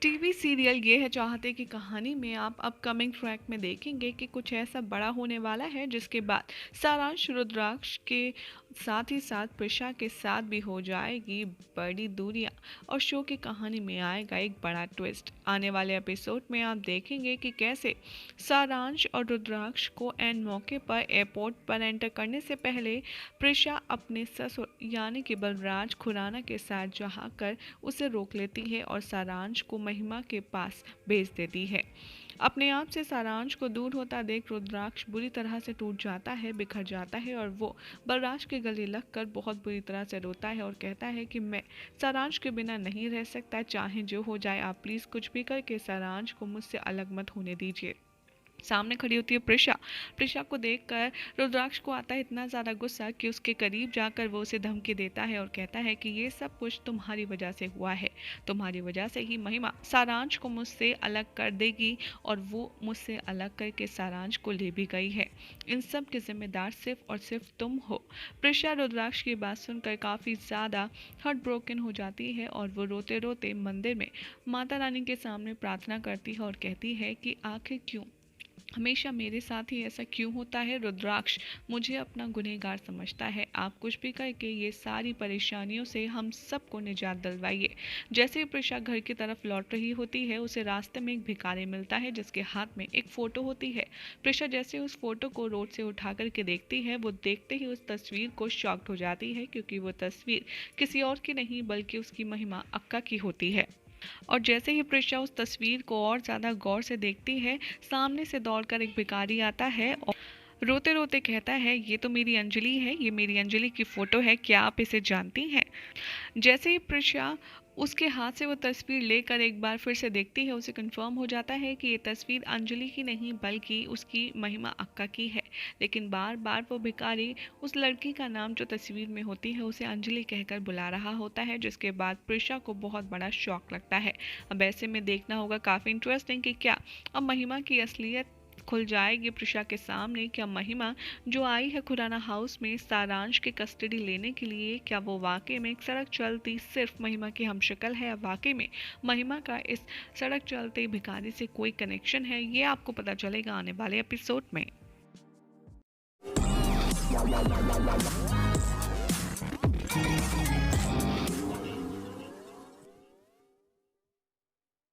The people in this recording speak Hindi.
टीवी सीरियल ये है चाहते की कहानी में आप अपकमिंग ट्रैक में देखेंगे कि कुछ ऐसा बड़ा होने वाला है जिसके बाद सारांश रुद्राक्ष के साथ ही साथ प्रिशा के साथ भी हो जाएगी बड़ी दूरियां और शो की कहानी में आएगा एक बड़ा ट्विस्ट। आने वाले एपिसोड में आप देखेंगे कि कैसे सारांश और रुद्राक्ष को एन मौके पर एयरपोर्ट पर एंटर करने से पहले प्रिशा अपने ससुर यानी कि बलराज खुराना के साथ जाकर उसे रोक लेती है और सारांश को महिमा के पास भेज देती है। अपने आप से सारांश को दूर होता देख रुद्राक्ष बुरी तरह से टूट जाता है, बिखर जाता है और वो बलराज के गले लगकर बहुत बुरी तरह से रोता है और कहता है कि मैं सारांश के बिना नहीं रह सकता, चाहे जो हो जाए आप प्लीज़ कुछ भी करके सारांश को मुझसे अलग मत होने दीजिए। सामने खड़ी होती है प्रिशा। प्रिशा को देखकर रुद्राक्ष को आता है इतना ज़्यादा गुस्सा कि उसके करीब जाकर वो उसे धमकी देता है और कहता है कि ये सब कुछ तुम्हारी वजह से हुआ है, तुम्हारी वजह से ही महिमा सारांश को मुझसे अलग कर देगी और वो मुझसे अलग करके सारांश को ले भी गई है। इन सब के जिम्मेदार सिर्फ और सिर्फ तुम हो। प्रिशा रुद्राक्ष की बात सुनकर काफ़ी ज़्यादा हार्ट ब्रोकन हो जाती है और वो रोते रोते मंदिर में माता रानी के सामने प्रार्थना करती है और कहती है कि आखिर क्यों हमेशा मेरे साथ ही ऐसा क्यों होता है। रुद्राक्ष मुझे अपना गुनहगार समझता है, आप कुछ भी करके ये सारी परेशानियों से हम सबको निजात दिलवाइए। जैसे ही प्रिशा घर की तरफ लौट रही होती है उसे रास्ते में एक भिखारी मिलता है जिसके हाथ में एक फ़ोटो होती है। प्रिशा जैसे उस फोटो को रोड से उठा करके देखती है वो देखते ही उस तस्वीर को शॉक्ड हो जाती है क्योंकि वो तस्वीर किसी और की नहीं बल्कि उसकी महिमा अक्का की होती है। और जैसे ही प्रिशा उस तस्वीर को और ज़्यादा गौर से देखती है सामने से दौड़कर एक भिखारी आता है और रोते रोते कहता है ये तो मेरी अंजलि है, ये मेरी अंजलि की फ़ोटो है, क्या आप इसे जानती हैं। जैसे ही प्रिशा उसके हाथ से वो तस्वीर लेकर एक बार फिर से देखती है उसे कंफर्म हो जाता है कि ये तस्वीर अंजलि की नहीं बल्कि उसकी महिमा अक्का की है। लेकिन बार बार वो भिखारी उस लड़की का नाम जो तस्वीर में होती है उसे अंजलि कहकर बुला रहा होता है जिसके बाद प्रिशा को बहुत बड़ा शॉक लगता है। अब ऐसे में देखना होगा काफ़ी इंटरेस्टिंग कि क्या अब महिमा की असलियत खुल जाएगी प्रिशा के सामने। क्या महिमा जो आई है खुराना हाउस में सारांश की कस्टडी लेने के लिए, क्या वो वाकई में एक सड़क चलती सिर्फ महिमा की हमशक्ल है या वाकई में महिमा का इस सड़क चलते भिखारी से कोई कनेक्शन है, ये आपको पता चलेगा आने वाले एपिसोड में।